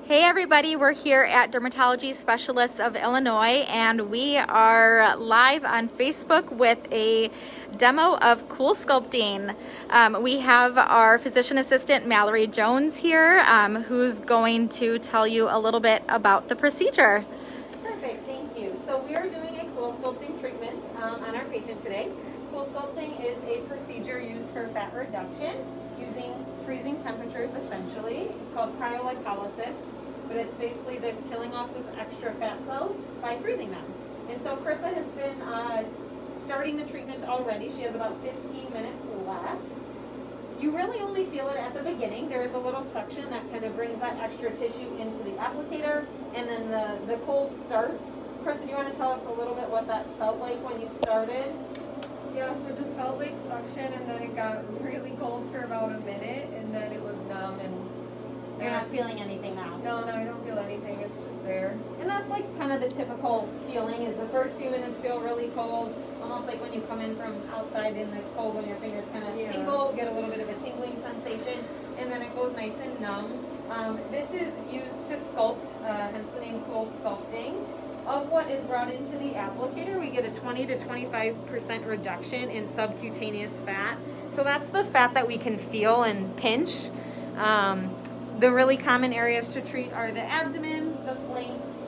Hey everybody, we're here at Dermatology Specialists of Illinois and we are live on Facebook with a demo of Coolsculpting. We have our physician assistant Mallory Jones here who's going to tell you a little bit about the procedure. Perfect, thank you. So we are doing a Coolsculpting treatment on our patient today. Coolsculpting is a procedure used for fat reduction using freezing temperatures essentially. It's called cryolipolysis, but it's basically the killing off of extra fat cells by freezing them. And so Krista has been starting the treatment already. She has about 15 minutes left. You really only feel it at the beginning. There is a little suction that kind of brings that extra tissue into the applicator, and then the cold starts. Krista, do you want to tell us a little bit what that felt like when you started? Yeah, so it just felt like suction, and then it got really cold for about a minute, and then it was numb, and You're not feeling anything now? No, I don't feel anything. It's just there. And that's like kind of the typical feeling is the first few minutes feel really cold, almost like when you come in from outside in the cold when your fingers kind of tingle, get a little bit of a tingling sensation, and then it goes nice and numb. This is used to sculpt, hence the name Coolsculpting. Of what is brought into the applicator, we get a 20 to 25% reduction in subcutaneous fat. So that's the fat that we can feel and pinch. The really common areas to treat are the abdomen, the flanks,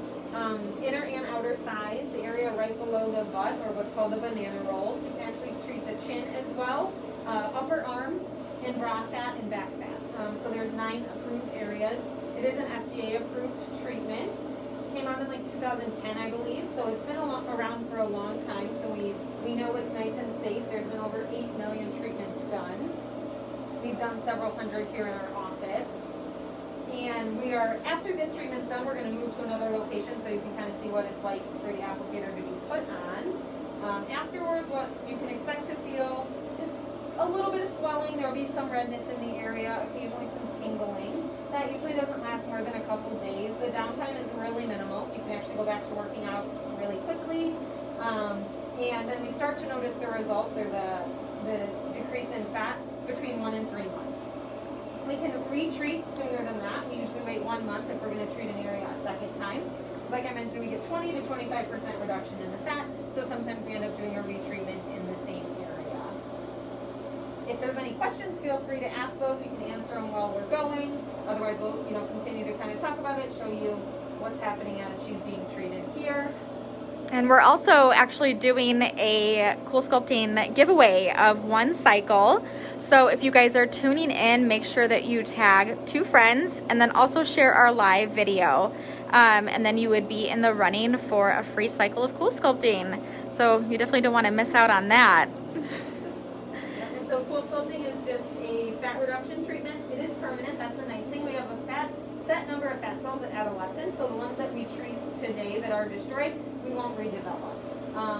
inner and outer thighs, the area right below the butt, or what's called the banana rolls. We can actually treat the chin as well, upper arms, and bra fat and back fat. So there's 9 approved areas. It is an FDA-approved treatment. Came out in like 2010, I believe, so it's been around for a long time, so we know it's nice and safe. There's been over 8 million treatments done. We've done several hundred here in our office. And we are, after this treatment's done, we're going to move to another location so you can kind of see what it's like for the applicator to be put on. Afterwards, what you can expect to feel is a little bit of swelling. There will be some redness in the area, occasionally some tingling. That usually doesn't last more than a couple days. The downtime is really minimal. You can actually go back to working out really quickly. And then we start to notice the results, or the decrease in fat, between 1 and 3 months. We can retreat sooner than that. We usually wait 1 month if we're going to treat an area a second time. Like I mentioned, we get 20 to 25% reduction in the fat, so sometimes we end up doing a retreatment in the same area. If there's any questions, feel free to ask those. We can answer them while we're going. Otherwise, we'll continue to kind of talk about it, show you what's happening as she's being treated here. And we're also actually doing a Coolsculpting giveaway of 1 cycle. So if you guys are tuning in, make sure that you tag 2 friends and then also share our live video. And then you would be in the running for a free cycle of Coolsculpting. So you definitely don't want to miss out on that. And so Coolsculpting is just a fat reduction treatment. It is permanent. That's the nice thing. We have a set number of fat cells at adolescence. So the ones that we treat today that are destroyed, we won't redevelop.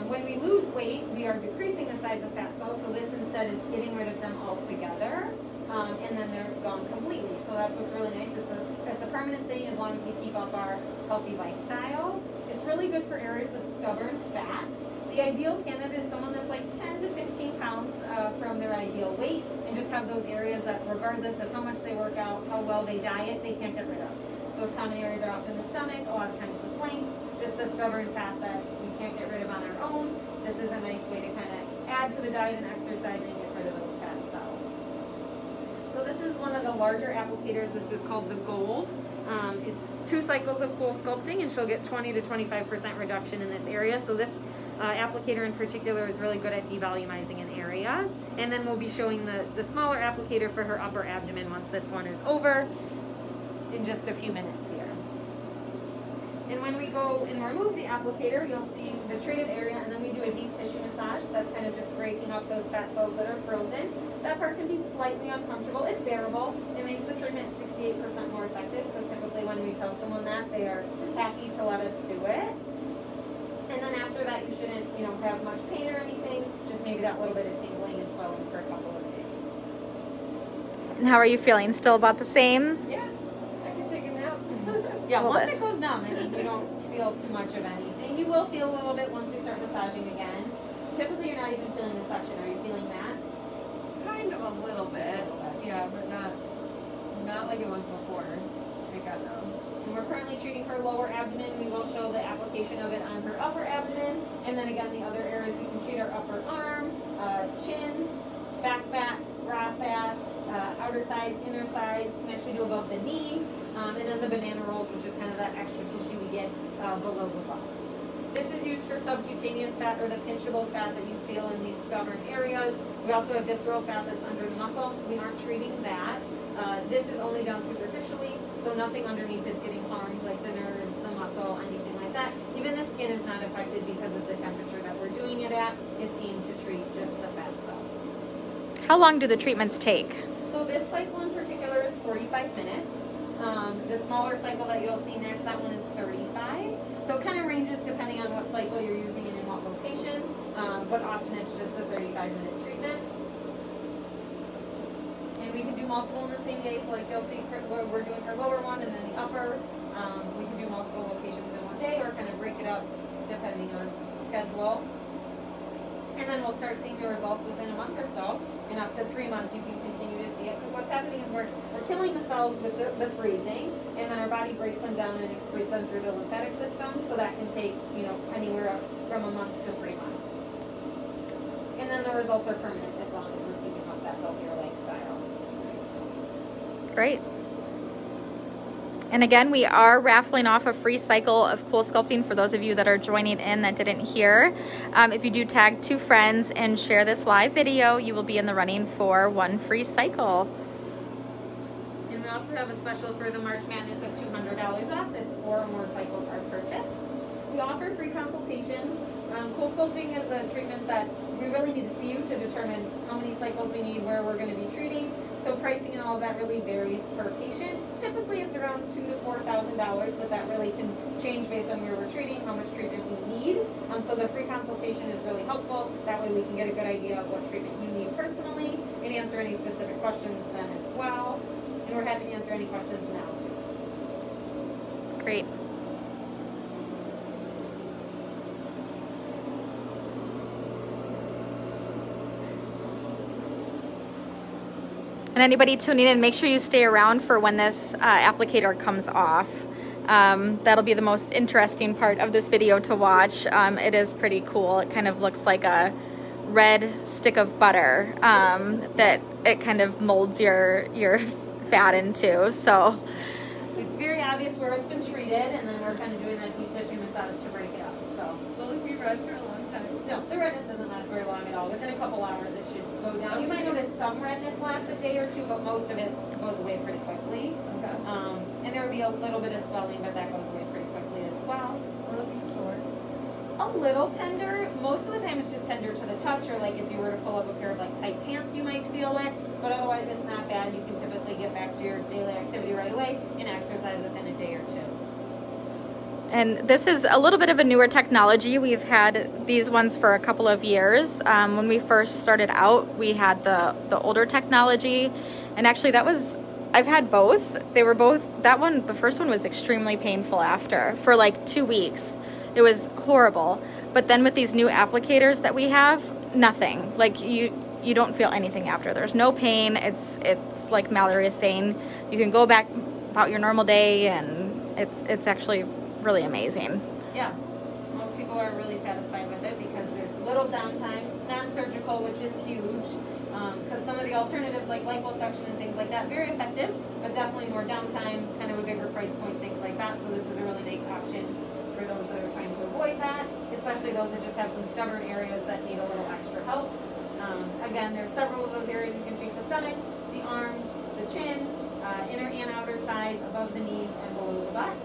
When we lose weight, we are decreasing the size of fat cells, so this instead is getting rid of them altogether, and then they're gone completely. So that's what's really nice. It's a permanent thing as long as we keep up our healthy lifestyle. It's really good for areas of stubborn fat. The ideal candidate is someone that's like 10 to 15 pounds from their ideal weight, and just have those areas that regardless of how much they work out, how well they diet, they can't get rid of. Those common areas are often the stomach, a lot of times the flanks, just the stubborn fat that we can't get rid of on our own. This is a nice way to kind of add to the diet and exercise and get rid of those fat cells. So this is one of the larger applicators. This is called the Gold. It's 2 cycles of Coolsculpting, and she'll get 20 to 25% reduction in this area. So this applicator in particular is really good at devolumizing an area. And then we'll be showing the smaller applicator for her upper abdomen once this one is over in just a few minutes here. And when we go and remove the applicator, you'll see the treated area, and then we do a deep tissue massage. That's kind of just breaking up those fat cells that are frozen. That part can be slightly uncomfortable. It's bearable. It makes the treatment 68% more effective. So typically when we tell someone that, they are happy to let us do it. And then after that, you shouldn't, have much pain or anything. Just maybe that little bit of tingling and swelling for a couple of days. And how are you feeling? Still about the same? Yeah, I can take a nap. Yeah, once it goes numb, you don't feel too much of anything. You will feel a little bit once we start massaging again. Typically, you're not even feeling the suction. Are you feeling that? Kind of a little bit. Yeah, but not like it was before. it got numb. And we're currently treating her lower abdomen. We will show the application of it on her upper abdomen. And then again, the other areas we can treat our upper arm, chin, back fat, bra fat, outer thighs, inner thighs. You can actually do above the knee. And then the banana rolls, which is kind of that extra tissue we get below the butt. This is used for subcutaneous fat, or the pinchable fat that you feel in these stubborn areas. We also have visceral fat that's under the muscle. We aren't treating that. This is only done superficially, so nothing underneath is getting harmed, like the nerves, the muscle, anything like that. Even the skin is not affected because of the temperature that we're doing it at. It's aimed to treat just the fat cells. How long do the treatments take? So this cycle in particular is 45 minutes. The smaller cycle that you'll see next, that one is 35. So it kind of ranges depending on what cycle you're using and in what location, but often it's just a 35-minute treatment. And we can do multiple in the same day, so like you'll see we're doing her lower one and then the upper. We can do multiple locations in one day, or kind of break it up depending on schedule. And then we'll start seeing the results within a month or so, and up to 3 months you can continue to see it. Because what's happening is we're killing the cells with the freezing, and then our body breaks them down and excretes them through the lymphatic system. So that can take, you know, anywhere up from a month to 3 months. And then the results are permanent as long as we're keeping up that healthier lifestyle. Great. And again, we are raffling off a free cycle of Coolsculpting for those of you that are joining in that didn't hear. If you do tag 2 friends and share this live video, you will be in the running for 1 free cycle. And we also have a special for the March Madness of $200 off if 4 or more cycles are purchased. We offer free consultations. Coolsculpting is a treatment that we really need to see you to determine how many cycles we need, where we're going to be treating. So pricing and all of that really varies per patient. Typically it's around $2,000 to $4,000, but that really can change based on where we're treating, how much treatment we need. So the free consultation is really helpful. That way we can get a good idea of what treatment you need personally and answer any specific questions then as well. And we're happy to answer any questions now too. Great. And anybody tuning in, make sure you stay around for when this applicator comes off. That'll be the most interesting part of this video to watch. It is pretty cool. It kind of looks like a red stick of butter that it kind of molds your fat into. So it's very obvious where it's been treated, and then we're kind of doing that deep tissue massage to break it up. So Will it be red for a long time? no, the redness doesn't last very long at all. Within a couple hours it should go down. You might notice some redness lasts a day or two, but most of it goes away pretty quickly. Okay. And there will be a little bit of swelling, but that goes away pretty quickly as well. Will it be sore? A little tender. Most of the time it's just tender to the touch, or like if you were to pull up a pair of like tight pants, you might feel it. But otherwise it's not bad. You can typically get back to your daily activity right away and exercise within a day or two. And this is a little bit of a newer technology. We've had these ones for a couple of years. When we first started out, we had the older technology. And actually I've had both. They were both, the first one was extremely painful after, for like 2 weeks. It was horrible. But then with these new applicators that we have, nothing. Like you don't feel anything after. There's no pain. It's like Mallory is saying, you can go back about your normal day, and it's actually really amazing. Yeah, most people are really satisfied with it because there's little downtime. It's non-surgical, which is huge, because some of the alternatives like liposuction and things like that, very effective, but definitely more downtime, kind of a bigger price point, things like that. So this is a really nice option for those that are trying to avoid that, especially those that just have some stubborn areas that need a little extra help. Again, there's several of those areas you can treat: the stomach, the arms, the chin, inner and outer thighs, above the knees, and below the butt.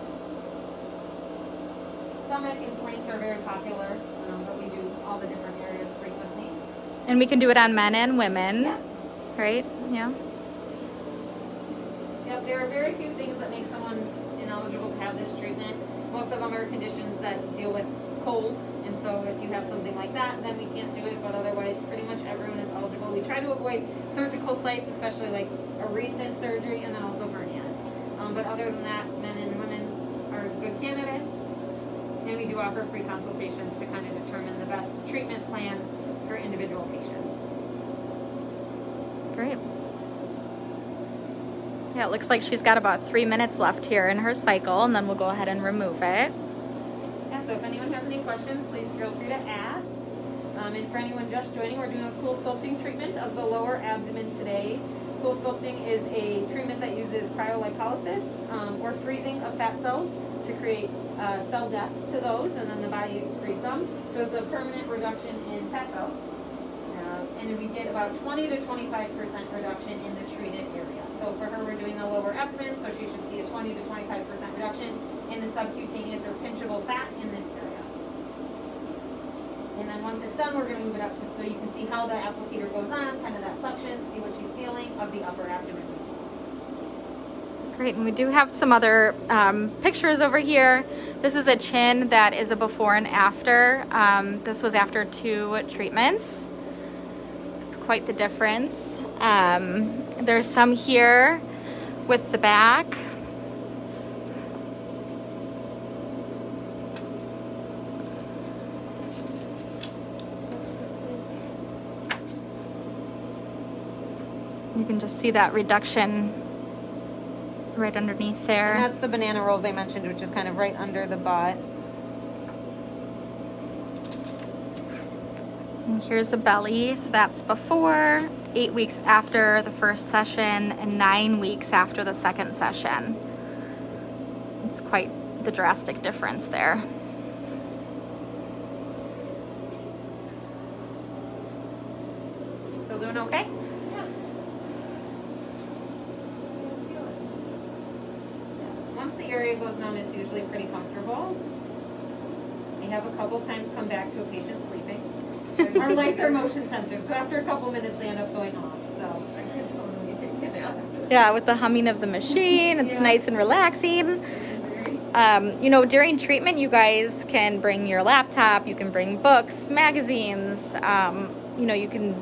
Stomach and flanks are very popular, but we do all the different areas frequently. And we can do it on men and women, Yeah. right? Yeah. Yep, there are very few things that make someone ineligible to have this treatment. Most of them are conditions that deal with cold, and so if you have something like that, then we can't do it, but otherwise pretty much everyone is eligible. We try to avoid surgical sites, especially like a recent surgery, and then also hernias. But other than that, men and women are good candidates. And we do offer free consultations to kind of determine the best treatment plan for individual patients. Great. Yeah, it looks like she's got about 3 minutes left here in her cycle, and then we'll go ahead and remove it. Yeah, so if anyone has any questions, please feel free to ask. And for anyone just joining, we're doing a cool sculpting treatment of the lower abdomen today. Cool sculpting is a treatment that uses cryolipolysis or freezing of fat cells to create cell death to those, and then the body excretes them. So it's a permanent reduction in fat cells. And we get about 20 to 25% reduction in the treated area. So for her, we're doing the lower abdomen, so she should see a 20 to 25% reduction in the subcutaneous or pinchable fat in this area. And then once it's done, we're going to move it up just so you can see how the applicator goes on, kind of that suction, see what she's feeling of the upper abdomen as well. Great, and we do have some other pictures over here. This is a chin that is a before and after. This was after 2 treatments. It's quite the difference. There's some here with the back. You can just see that reduction right underneath there. And that's the banana rolls I mentioned, which is kind of right under the butt. And here's the belly, so that's before, 8 weeks after the first session, and 9 weeks after the second session. It's quite the drastic difference there. Still doing okay? Once the area goes down, it's usually pretty comfortable. We have a couple times come back to a patient sleeping. Our lights are motion censored, so after a couple minutes they end up going off. So I could totally take a nap. Yeah, with the humming of the machine, it's nice and relaxing. You know, during treatment, you guys can bring your laptop, you can bring books, magazines, you know, you can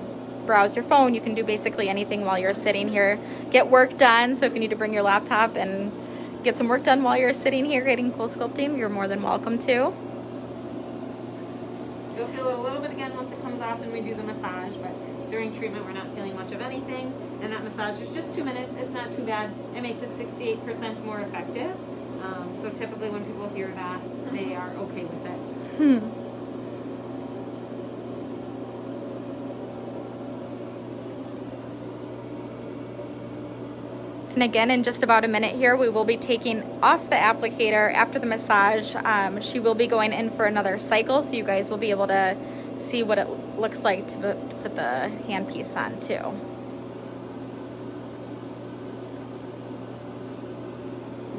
browse your phone, you can do basically anything while you're sitting here. Get work done, so if you need to bring your laptop and get some work done while you're sitting here getting cool sculpting, you're more than welcome to. You'll feel it a little bit again once it comes off and we do the massage, but during treatment we're not feeling much of anything, and that massage is just 2 minutes. It's not too bad. It makes it 68% more effective. So typically when people hear that, they are okay with it. And again, in just about a minute here, we will be taking off the applicator after the massage. She will be going in for another cycle, so you guys will be able to see what it looks like to put the handpiece on too.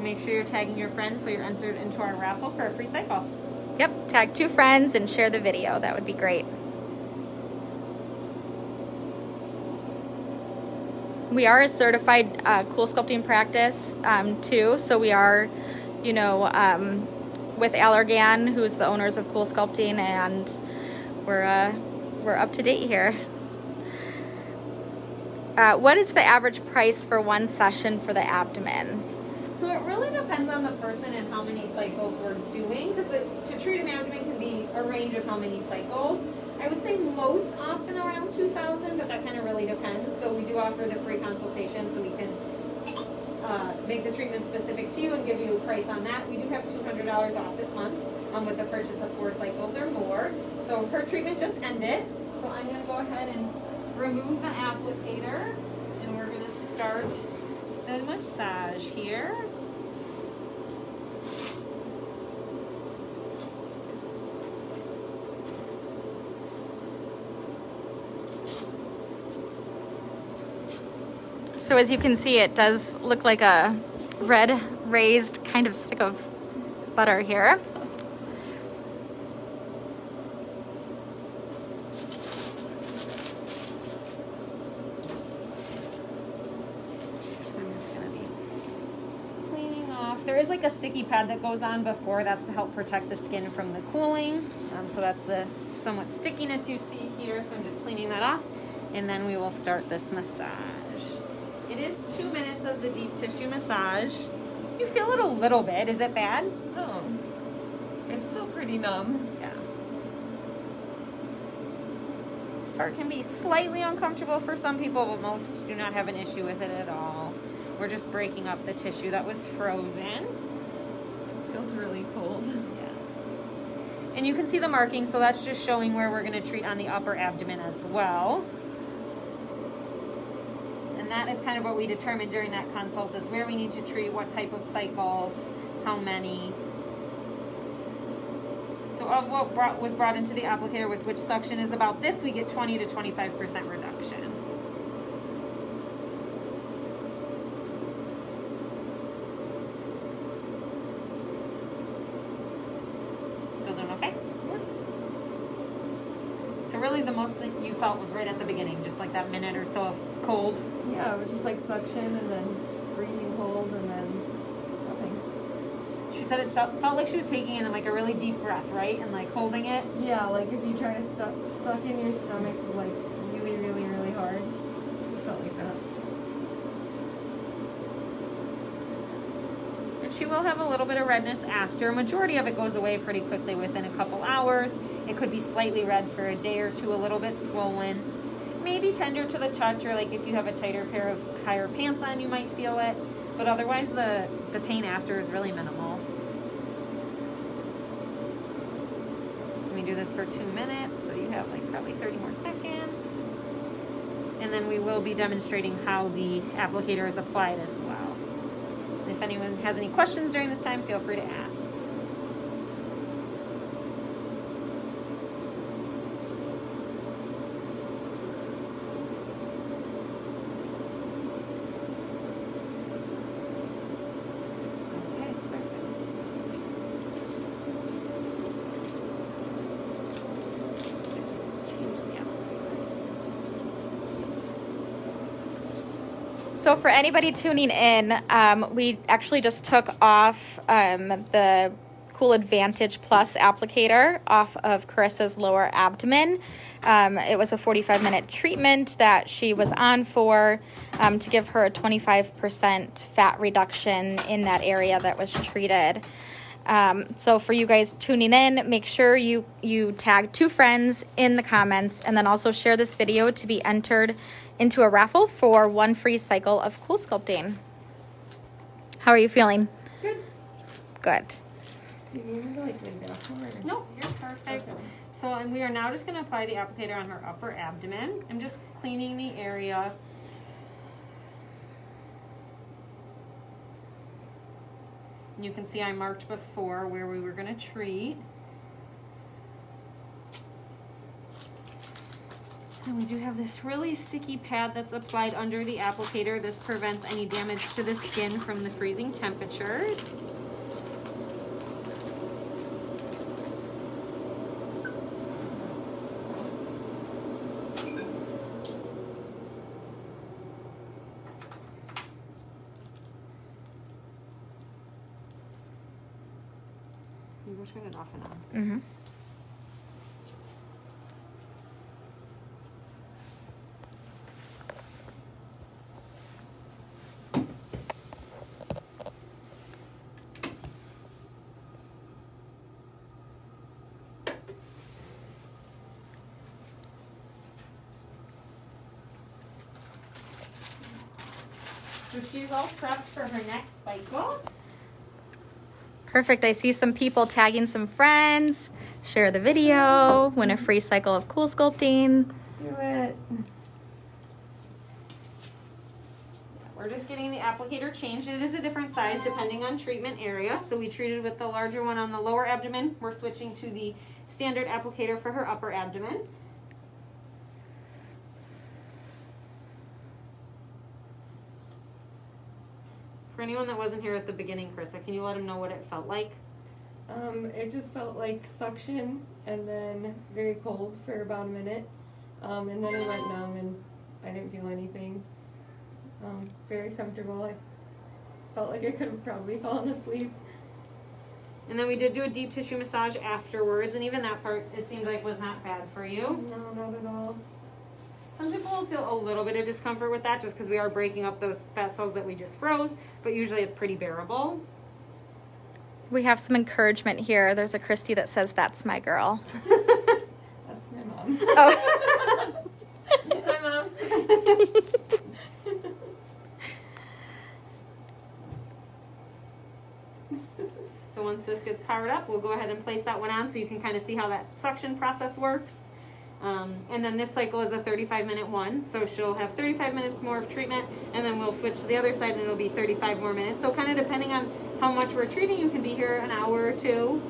Make sure you're tagging your friends so you're entered into our raffle for a free cycle. Yep, tag 2 friends and share the video. That would be great. We are a certified cool sculpting practice too, so we are, you know, with Allergan, who's the owners of Cool Sculpting, and we're up to date here. What is the average price for one session for the abdomen? So it really depends on the person and how many cycles we're doing, because to treat an abdomen can be a range of how many cycles. I would say most often around 2,000, but that kind of really depends. So we do offer the free consultation, so we can make the treatment specific to you and give you a price on that. We do have $200 off this month with the purchase of 4 cycles or more. So her treatment just ended, so I'm going to go ahead and remove the applicator, and we're going to start the massage here. So as you can see, it does look like a red raised kind of stick of butter here. I'm just going to be cleaning off. There is like a sticky pad that goes on before. That's to help protect the skin from the cooling. So that's the somewhat stickiness you see here. So I'm just cleaning that off. And then we will start this massage. It is 2 minutes of the deep tissue massage. You feel it a little bit. Is it bad? No. It's still pretty numb. Yeah. This part can be slightly uncomfortable for some people, but most do not have an issue with it at all. We're just breaking up the tissue that was frozen. It just feels really cold. Yeah. And you can see the marking, so that's just showing where we're going to treat on the upper abdomen as well. And that is kind of what we determined during that consult, is where we need to treat, what type of cycles, how many. So of what was brought into the applicator with which suction is about this, we get 20 to 25% reduction. Still doing okay? Yeah. So really the most that you felt was right at the beginning, just like that minute or so of cold. Yeah, it was just like suction and then just freezing cold and then nothing. She said it felt like she was taking in like a really deep breath, right? And like holding it. Yeah, like if you try to suck in your stomach like really, really, really hard. It just felt like that. And she will have a little bit of redness after. Majority of it goes away pretty quickly within a couple hours. It could be slightly red for a day or two, a little bit swollen. Maybe tender to the touch, or like if you have a tighter pair of higher pants on, you might feel it. But otherwise, the pain after is really minimal. We do this for 2 minutes, so you have like probably 30 more seconds. And then we will be demonstrating how the applicator is applied as well. And if anyone has any questions during this time, feel free to ask. So for anybody tuning in, we actually just took off the Cool Advantage Plus applicator off of Carissa's lower abdomen. It was a 45-minute treatment that she was on for to give her a 25% fat reduction in that area that was treated. So for you guys tuning in, make sure you tag 2 friends in the comments, and then also share this video to be entered into a raffle for 1 free cycle of Coolsculpting. How are you feeling? Good. Good. Do you need me to like lay down somewhere? Nope, you're perfect. Okay. So, and we are now just going to apply the applicator on her upper abdomen. I'm just cleaning the area. And you can see I marked before where we were going to treat. And we do have this really sticky pad that's applied under the applicator. This prevents any damage to the skin from the freezing temperatures. You go turn it off and on. Mm-hmm. So she's all prepped for her next cycle. Perfect. I see some people tagging some friends. Share the video. Win a free cycle of Coolsculpting. Do it. We're just getting the applicator changed. It is a different size depending on treatment area. So we treated with the larger one on the lower abdomen. We're switching to the standard applicator for her upper abdomen. For anyone that wasn't here at the beginning, Carissa, can you let them know what it felt like? It just felt like suction and then very cold for about a minute. And then it went numb and I didn't feel anything. Very comfortable. I felt like I could have probably fallen asleep. And then we did do a deep tissue massage afterwards, and even that part, it seemed like was not bad for you. No, not at all. Some people will feel a little bit of discomfort with that just because we are breaking up those fat cells that we just froze, but usually it's pretty bearable. We have some encouragement here. There's a Christy that says, "That's my girl." That's my mom. Oh. Hi, Mom. So once this gets powered up, we'll go ahead and place that one on so you can kind of see how that suction process works. And then this cycle is a 35-minute one, so she'll have 35 minutes more of treatment, and then we'll switch to the other side and it'll be 35 more minutes. So kind of depending on how much we're treating, you can be here an hour or two.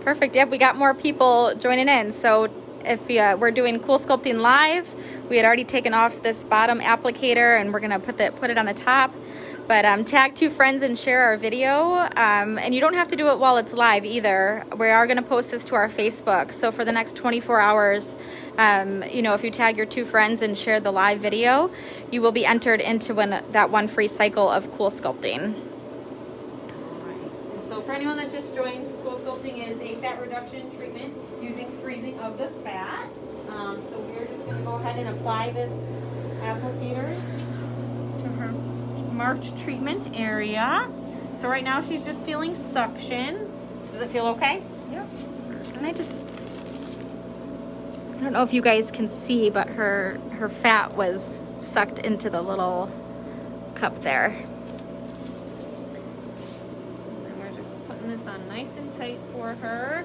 Perfect. Yep, we got more people joining in. So if we're doing Coolsculpting live, we had already taken off this bottom applicator and we're gonna put it on the top. But tag 2 friends and share our video. And you don't have to do it while it's live either. We are gonna post this to our Facebook. So for the next 24 hours, you know, if you tag your 2 friends and share the live video, you will be entered into that one free cycle of Coolsculpting. So for anyone that just joined, Coolsculpting is a fat reduction treatment using freezing of the fat. So we're just going to go ahead and apply this applicator to her marked treatment area. So right now she's just feeling suction. Does it feel okay? Yep. And I don't know if you guys can see, but her fat was sucked into the little cup there. And we're just putting this on nice and tight for her.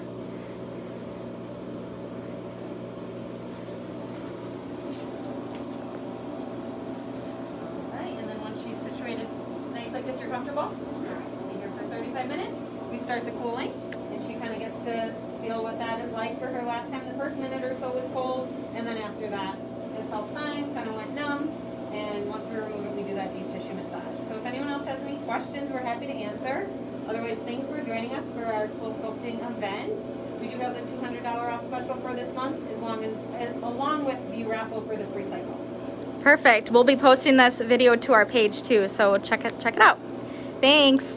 Alright, and then once she's situated nice like this, you're comfortable? We'll be here for 35 minutes. We start the cooling, and she kind of gets to feel what that is like for her last time. The first minute or so was cold, and then after that, it felt fine, kind of went numb. And once we remove it, we do that deep tissue massage. So if anyone else has any questions, we're happy to answer. Otherwise, thanks for joining us for our Coolsculpting event. We do have the $200 off special for this month, along with the raffle for the free cycle. Perfect. We'll be posting this video to our page too, so check it out. Thanks.